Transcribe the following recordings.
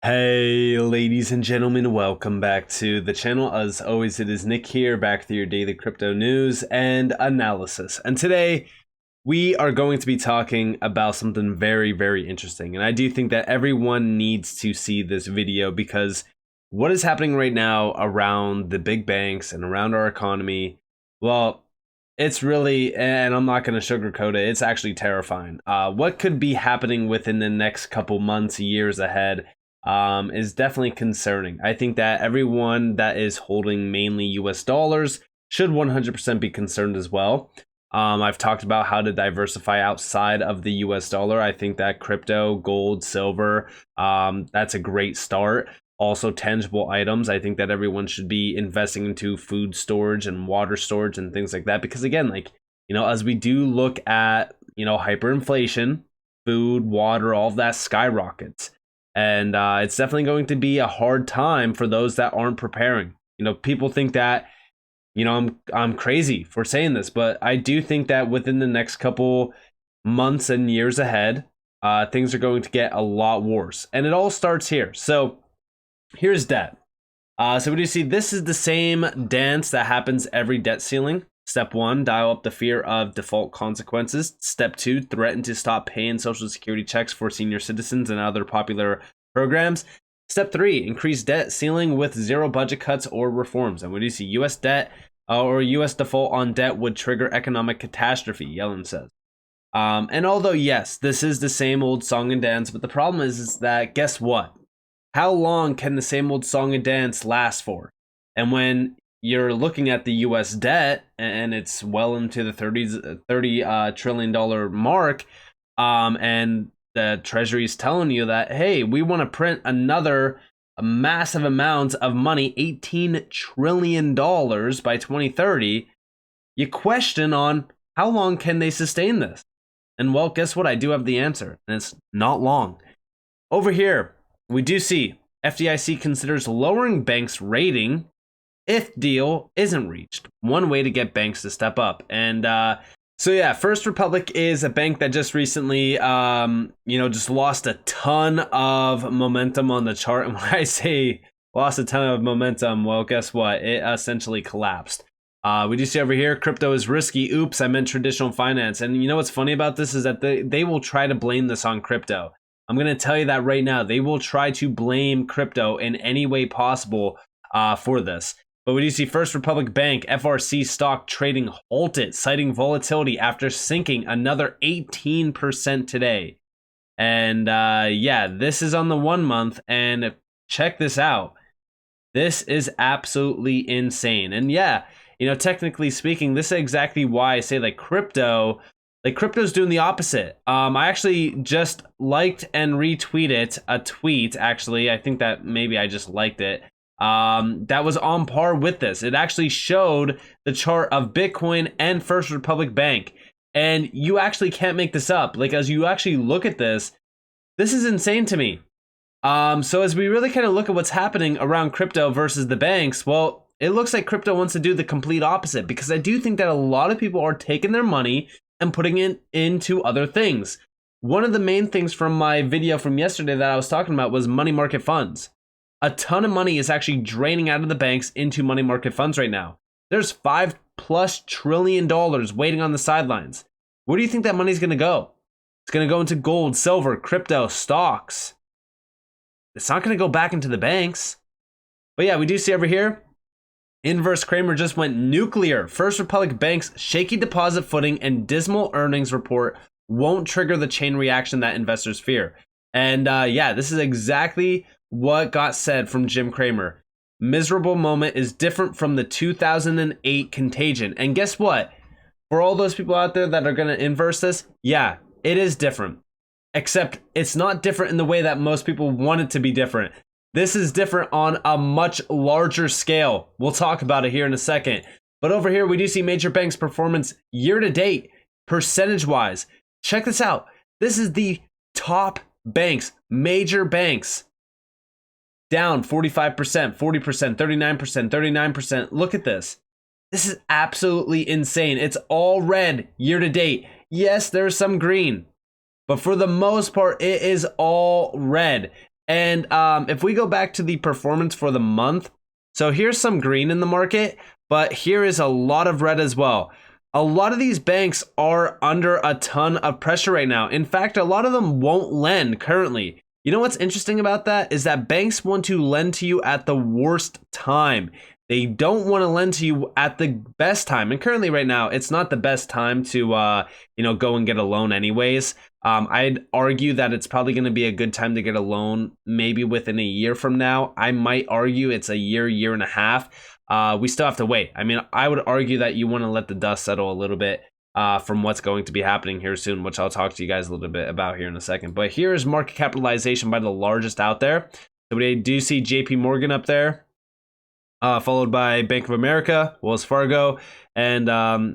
Hey ladies and gentlemen, welcome back to the channel. As always, it is Nick here, back with your daily crypto news and analysis. And today we are going to be talking about something very interesting. And I do think that everyone needs to see this video because what is happening right now around the big banks and around our economy, well, it's really, and I'm not going to sugarcoat it, it's actually terrifying. What could be happening within the next couple months, years ahead is definitely concerning. I think that everyone that is holding mainly US dollars should 100% be concerned as well. I've talked about how to diversify outside of the US dollar. I think that crypto, gold, silver, that's a great start. Also tangible items. I think that everyone should be investing into food storage and water storage and things like that. Because again, as we do look at, hyperinflation, food, water, all of that skyrockets. And it's definitely going to be a hard time for those that aren't preparing. People think that, I'm crazy for saying this, but I do think that within the next couple months and years ahead, things are going to get a lot worse. And it all starts here. So here's debt. So we do see this is the same dance that happens every debt ceiling. Step 1, dial up the fear of default consequences. Step 2, threaten to stop paying Social Security checks for senior citizens and other popular programs. Step 3, increase debt ceiling with zero budget cuts or reforms. And we do see U.S. debt or U.S. default on debt would trigger economic catastrophe, Yellen says. And although, yes, this is the same old song and dance, but the problem is that, guess what? How long can the same old song and dance last for? And when you're looking at the US debt and it's well into the $30 trillion mark, and the Treasury is telling you that, hey, we want to print another massive amount of money, $18 trillion by 2030, you question on how long can they sustain this? And well, guess what? I do have the answer, and it's not long. Over here, we do see FDIC considers lowering banks' rating if deal isn't reached. One way to get banks to step up. And so yeah, First Republic is a bank that just recently, just lost a ton of momentum on the chart. And when I say lost a ton of momentum, well, guess what? It essentially collapsed. We do see over here, crypto is risky. Oops, I meant traditional finance. And you know what's funny about this is that they will try to blame this on crypto. I'm going to tell you that right now. They will try to blame crypto in any way possible for this. But we do see First Republic Bank, FRC stock trading halted, citing volatility after sinking another 18% today. And yeah, this is on the 1 month. And check this out. This is absolutely insane. And yeah, technically speaking, this is exactly why I say crypto's doing the opposite. I actually just liked and retweeted a tweet. Actually, I think that maybe I just liked it. That was on par with this. It actually showed the chart of Bitcoin and First Republic Bank. And you actually can't make this up. As you actually look at this is insane to me. So as we really kind of look at what's happening around crypto versus the banks, well, it looks like crypto wants to do the complete opposite, because I do think that a lot of people are taking their money and putting it into other things. One of the main things from my video from yesterday that I was talking about was money market funds. A ton of money is actually draining out of the banks into money market funds right now. There's $5+ trillion waiting on the sidelines. Where do you think that money's going to go? It's going to go into gold, silver, crypto, stocks. It's not going to go back into the banks. But yeah, we do see over here, Inverse Kramer just went nuclear. First Republic Bank's shaky deposit footing and dismal earnings report won't trigger the chain reaction that investors fear. And yeah, this is exactly what got said from Jim Cramer. Miserable moment is different from the 2008 contagion. And guess what? For all those people out there that are going to inverse this, yeah, it is different. Except it's not different in the way that most people want it to be different. This is different on a much larger scale. We'll talk about it here in a second. But over here, we do see major banks' performance year to date, percentage-wise. Check this out. This is the top banks, major banks. Down 45%, 40%, 39%, 39%. Look at this. This is absolutely insane. It's all red year to date. Yes, there's some green, but for the most part, it is all red. And if we go back to the performance for the month, so here's some green in the market, but here is a lot of red as well. A lot of these banks are under a ton of pressure right now. In fact, a lot of them won't lend currently. You know what's interesting about that is that banks want to lend to you at the worst time. They don't want to lend to you at the best time. And currently right now, it's not the best time to, go and get a loan anyways. I'd argue that it's probably going to be a good time to get a loan maybe within a year from now. I might argue it's a year and a half. We still have to wait. I mean, I would argue that you want to let the dust settle a little bit from what's going to be happening here soon, which I'll talk to you guys a little bit about here in a second. But here is market capitalization by the largest out there. So we do see JP Morgan up there, followed by Bank of America, Wells Fargo, and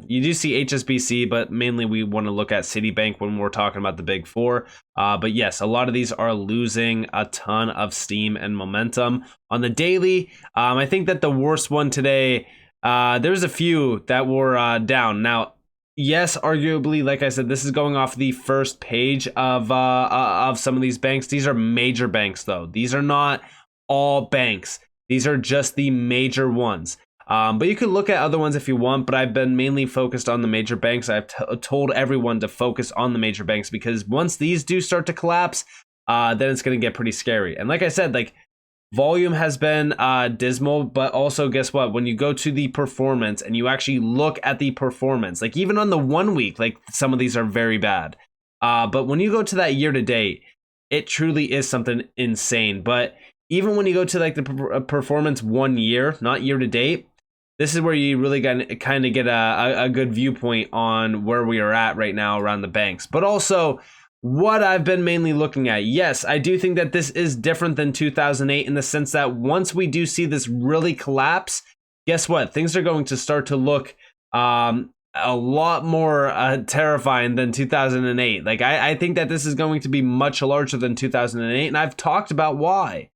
you do see HSBC, but mainly we want to look at Citibank when we're talking about the big four. But yes, a lot of these are losing a ton of steam and momentum. On the daily, I think that the worst one today, there's a few that were down. Now, yes, arguably, like I said, this is going off the first page of some of these banks. These are major banks, though. These are not all banks. These are just the major ones. But you could look at other ones if you want, but I've been mainly focused on the major banks. I've told everyone to focus on the major banks because once these do start to collapse, then it's going to get pretty scary. And like I said, like volume has been dismal, but also guess what? When you go to the performance and you actually look at the performance, like even on the 1 week, like some of these are very bad. But when you go to that year to date, it truly is something insane. But even when you go to like the performance 1 year, not year to date, this is where you really kind of get a good viewpoint on where we are at right now around the banks. But also what I've been mainly looking at. Yes, I do think that this is different than 2008 in the sense that once we do see this really collapse, guess what? Things are going to start to look a lot more terrifying than 2008. Like I think that this is going to be much larger than 2008, and I've talked about why.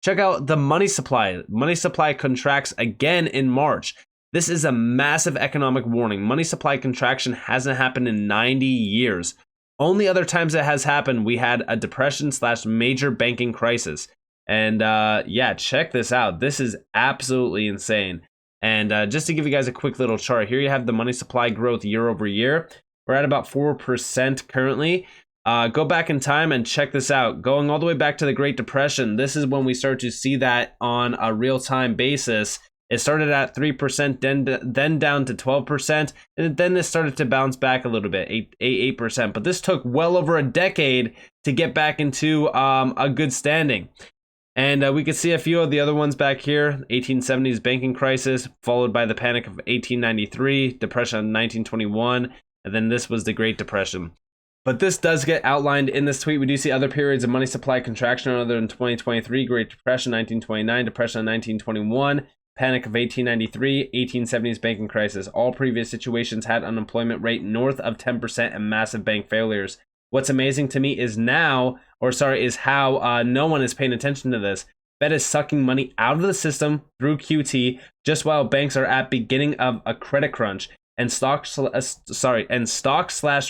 Check out the money supply. Money supply contracts again in March. This is a massive economic warning. Money supply contraction hasn't happened in 90 years. Only other times it has happened, we had a depression / major banking crisis. And yeah, check this out. This is absolutely insane. And just to give you guys a quick little chart, here you have the money supply growth year over year. We're at about 4% currently. Go back in time and check this out. Going all the way back to the Great Depression, this is when we start to see that on a real-time basis. It started at 3%, then down to 12%, and then it started to bounce back a little bit, 8%. But this took well over a decade to get back into a good standing. And we could see a few of the other ones back here. 1870s banking crisis, followed by the Panic of 1893, Depression of 1921, and then this was the Great Depression. But this does get outlined in this tweet. We do see other periods of money supply contraction other than 2023, Great Depression 1929, Depression of 1921, Panic of 1893, 1870s banking crisis. All previous situations had unemployment rate north of 10% and massive bank failures. What's amazing to me is how no one is paying attention to this. Fed is sucking money out of the system through QT just while banks are at beginning of a credit crunch. And stock /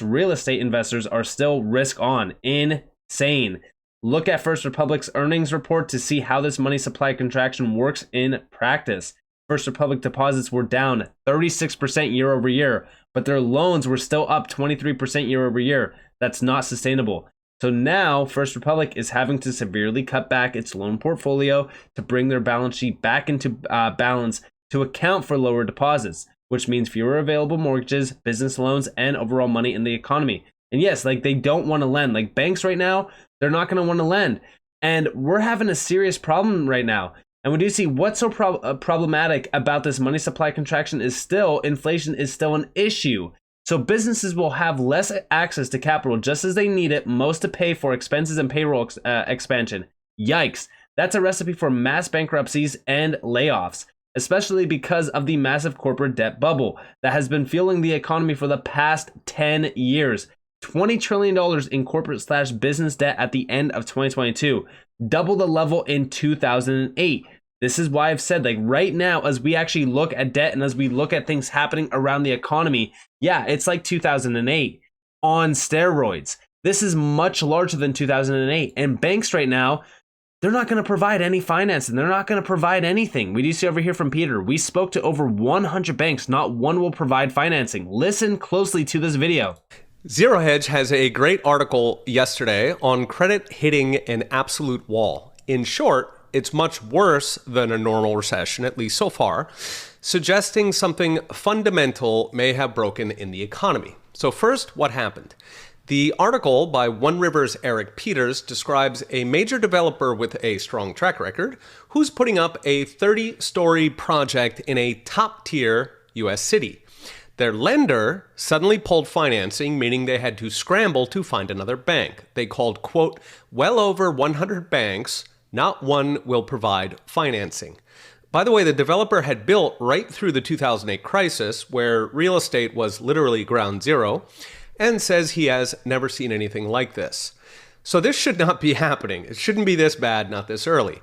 real estate investors are still risk on. Insane. Look at First Republic's earnings report to see how this money supply contraction works in practice. First Republic deposits were down 36% year over year, but their loans were still up 23% year over year. That's not sustainable. So now First Republic is having to severely cut back its loan portfolio to bring their balance sheet back into balance to account for lower deposits, which means fewer available mortgages, business loans, and overall money in the economy. And yes, like they don't want to lend. Like banks right now, they're not going to want to lend. And we're having a serious problem right now. And we do see what's so problematic about this money supply contraction is still inflation is still an issue. So businesses will have less access to capital just as they need it most to pay for expenses and payroll expansion. Yikes. That's a recipe for mass bankruptcies and layoffs, especially because of the massive corporate debt bubble that has been fueling the economy for the past 10 years. $20 trillion in corporate / business debt at the end of 2022, double the level in 2008. This is why I've said, like right now, as we actually look at debt and as we look at things happening around the economy, yeah, it's like 2008 on steroids. This is much larger than 2008. And banks right now, they're not going to provide any financing. They're not going to provide anything. We do see over here from Peter. We spoke to over 100 banks. Not one will provide financing. Listen closely to this video. Zero Hedge has a great article yesterday on credit hitting an absolute wall. In short, it's much worse than a normal recession, at least so far, suggesting something fundamental may have broken in the economy. So first, what happened? The article by One River's Eric Peters describes a major developer with a strong track record who's putting up a 30-story project in a top-tier U.S. city. Their lender suddenly pulled financing, meaning they had to scramble to find another bank. They called, quote, well over 100 banks. Not one will provide financing. By the way, the developer had built right through the 2008 crisis, where real estate was literally ground zero, and says he has never seen anything like this. So this should not be happening. It shouldn't be this bad, not this early.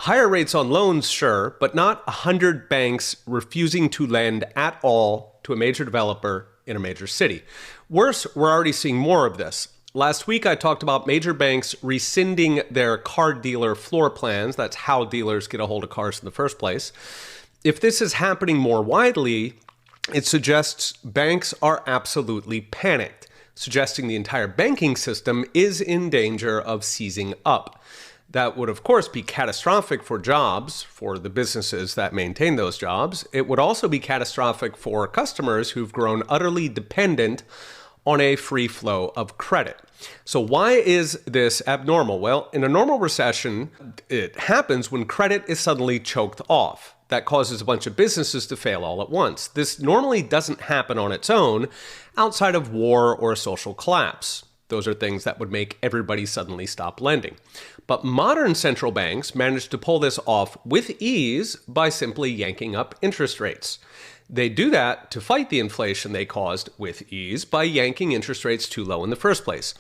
Higher rates on loans, sure, but not 100 banks refusing to lend at all to a major developer in a major city. Worse, we're already seeing more of this. Last week, I talked about major banks rescinding their car dealer floor plans. That's how dealers get a hold of cars in the first place. If this is happening more widely, it suggests banks are absolutely panicked, suggesting the entire banking system is in danger of seizing up. That would, of course, be catastrophic for jobs, for the businesses that maintain those jobs. It would also be catastrophic for customers who've grown utterly dependent on a free flow of credit. So why is this abnormal? Well, in a normal recession, it happens when credit is suddenly choked off. That causes a bunch of businesses to fail all at once. This normally doesn't happen on its own outside of war or a social collapse. Those are things that would make everybody suddenly stop lending. But modern central banks manage to pull this off with ease by simply yanking up interest rates. They do that to fight the inflation they caused with ease by yanking interest rates too low in the first place.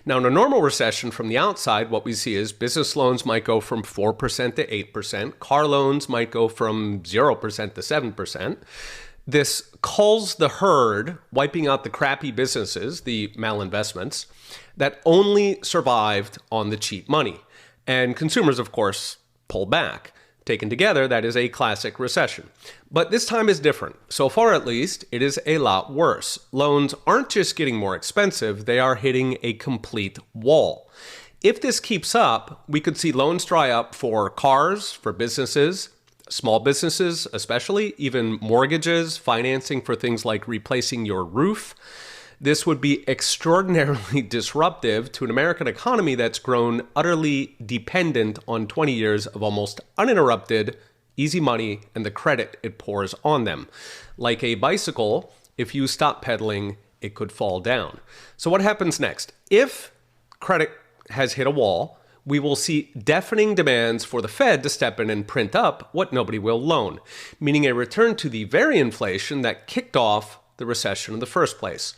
Now, in a normal recession from the outside, what we see is business loans might go from 4% to 8%. Car loans might go from 0% to 7%. This culls the herd, wiping out the crappy businesses, the malinvestments, that only survived on the cheap money. And consumers, of course, pull back. Taken together, that is a classic recession. But this time is different. So far, at least, it is a lot worse. Loans aren't just getting more expensive, they are hitting a complete wall. If this keeps up, we could see loans dry up for cars, for businesses, small businesses especially, even mortgages, financing for things like replacing your roof. This would be extraordinarily disruptive to an American economy that's grown utterly dependent on 20 years of almost uninterrupted easy money and the credit it pours on them. Like a bicycle, if you stop pedaling, it could fall down. So what happens next? If credit has hit a wall, we will see deafening demands for the Fed to step in and print up what nobody will loan, meaning a return to the very inflation that kicked off the recession in the first place.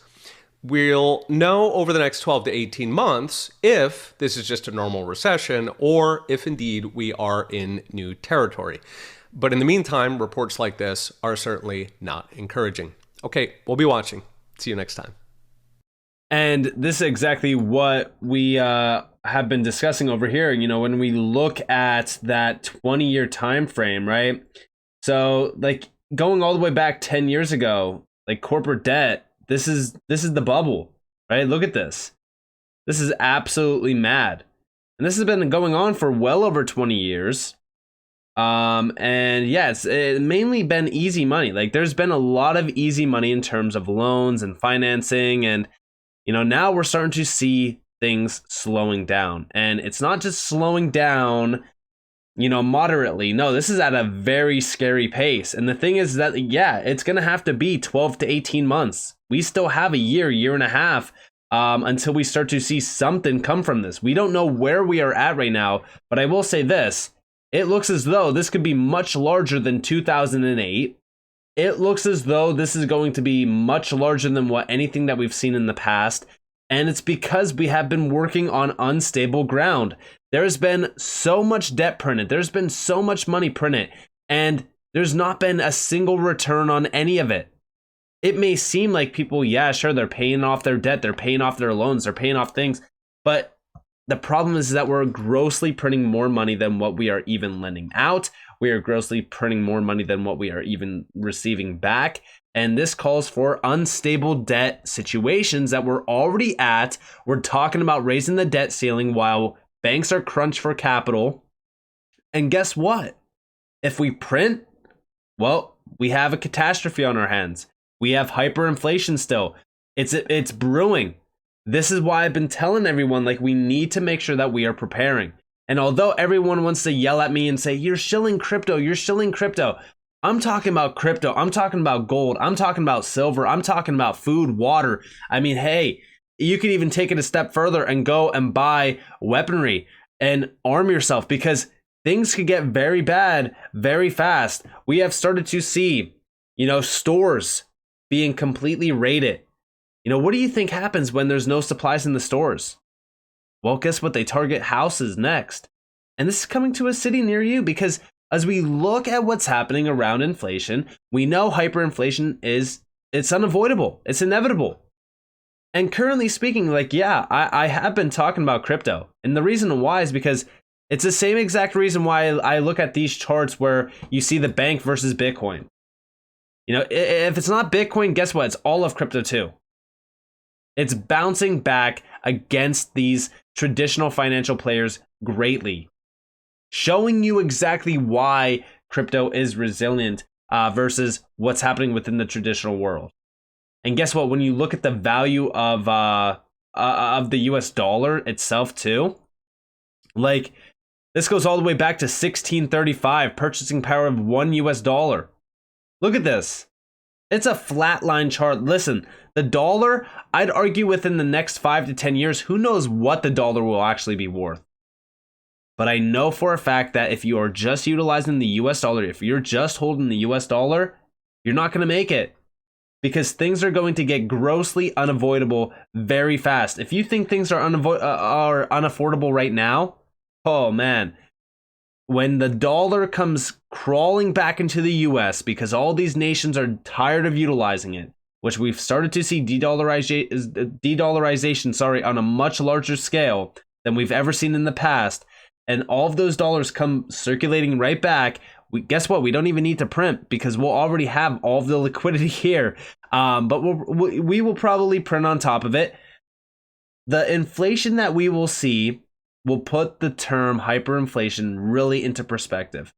We'll know over the next 12 to 18 months if this is just a normal recession or if indeed we are in new territory. But in the meantime, reports like this are certainly not encouraging. Okay, we'll be watching. See you next time. And this is exactly what we have been discussing over here. You know, when we look at that 20-year time frame, right? So like going all the way back 10 years ago, like corporate debt, This is the bubble, right? Look at this. This is absolutely mad. And this has been going on for well over 20 years. And yeah, it's mainly been easy money. Like there's been a lot of easy money in terms of loans and financing. And, you know, now we're starting to see things slowing down. And it's not just slowing down, you know, moderately. No, this is at a very scary pace. And the thing is that, yeah, it's going to have to be 12 to 18 months. We still have a year and a half until we start to see something come from this. We don't know where we are at right now, but I will say this. It looks as though this could be much larger than 2008. It looks as though this is going to be much larger than what anything that we've seen in the past. And it's because we have been working on unstable ground. There's been so much debt printed. There's been so much money printed. And there's not been a single return on any of it. It may seem like people, yeah, sure, they're paying off their debt. They're paying off their loans. They're paying off things. But The problem is that we're grossly printing more money than what we are even lending out. We are grossly printing more money than what we are even receiving back. And this calls for unstable debt situations that we're already at. We're talking about raising the debt ceiling while banks are crunched for capital. And guess what? If we print, well, we have a catastrophe on our hands. We have hyperinflation still. It's brewing. This is why I've been telling everyone, like, we need to make sure that we are preparing. And although everyone wants to yell at me and say, you're shilling crypto, I'm talking about crypto. I'm talking about gold. I'm talking about silver. I'm talking about food, water. I mean, hey, you could even take it a step further and go and buy weaponry and arm yourself, because things could get very bad very fast. We have started to see, stores being completely raided. What do you think happens when there's no supplies in the stores? Well, guess what? They target houses next. And this is coming to a city near you, because as we look at what's happening around inflation, we know hyperinflation it's unavoidable. It's inevitable. And currently speaking, I have been talking about crypto. And the reason why is because it's the same exact reason why I look at these charts where you see the bank versus Bitcoin. If it's not Bitcoin, guess what? It's all of crypto too. It's bouncing back against these traditional financial players greatly, showing you exactly why crypto is resilient versus what's happening within the traditional world. And guess what? When you look at the value of the US dollar itself too, this goes all the way back to 1635, purchasing power of $1 US. Look at this. It's a flatline chart. Listen, the dollar, I'd argue within the next 5 to 10 years, who knows what the dollar will actually be worth. But I know for a fact that if you are just utilizing the US dollar, if you're just holding the US dollar, you're not going to make it, because things are going to get grossly unavoidable very fast. If you think things are unaffordable right now, oh man, when the dollar comes crawling back into the US because all these nations are tired of utilizing it, which we've started to see de-dollarization, on a much larger scale than we've ever seen in the past, and all of those dollars come circulating right back, guess what? We don't even need to print, because we'll already have all of the liquidity here. But we will probably print on top of it. The inflation that we will see will put the term hyperinflation really into perspective.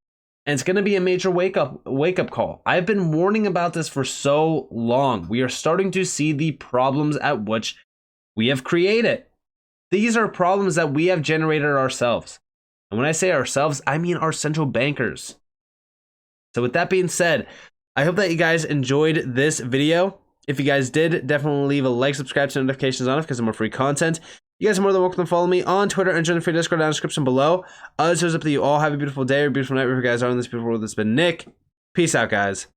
And it's going to be a major wake up call. I've been warning about this for so long. We are starting to see the problems at which we have created. These are problems that we have generated ourselves. And when I say ourselves, I mean our central bankers. So with that being said, I hope that you guys enjoyed this video. If you guys did, definitely leave a like, subscribe, to notifications on it, because of more free content. You guys are more than welcome to follow me on Twitter and join the free Discord down in the description below. Otherwise, up to you all. Have a beautiful day or beautiful night wherever you guys are in this beautiful world. This has been Nick. Peace out, guys.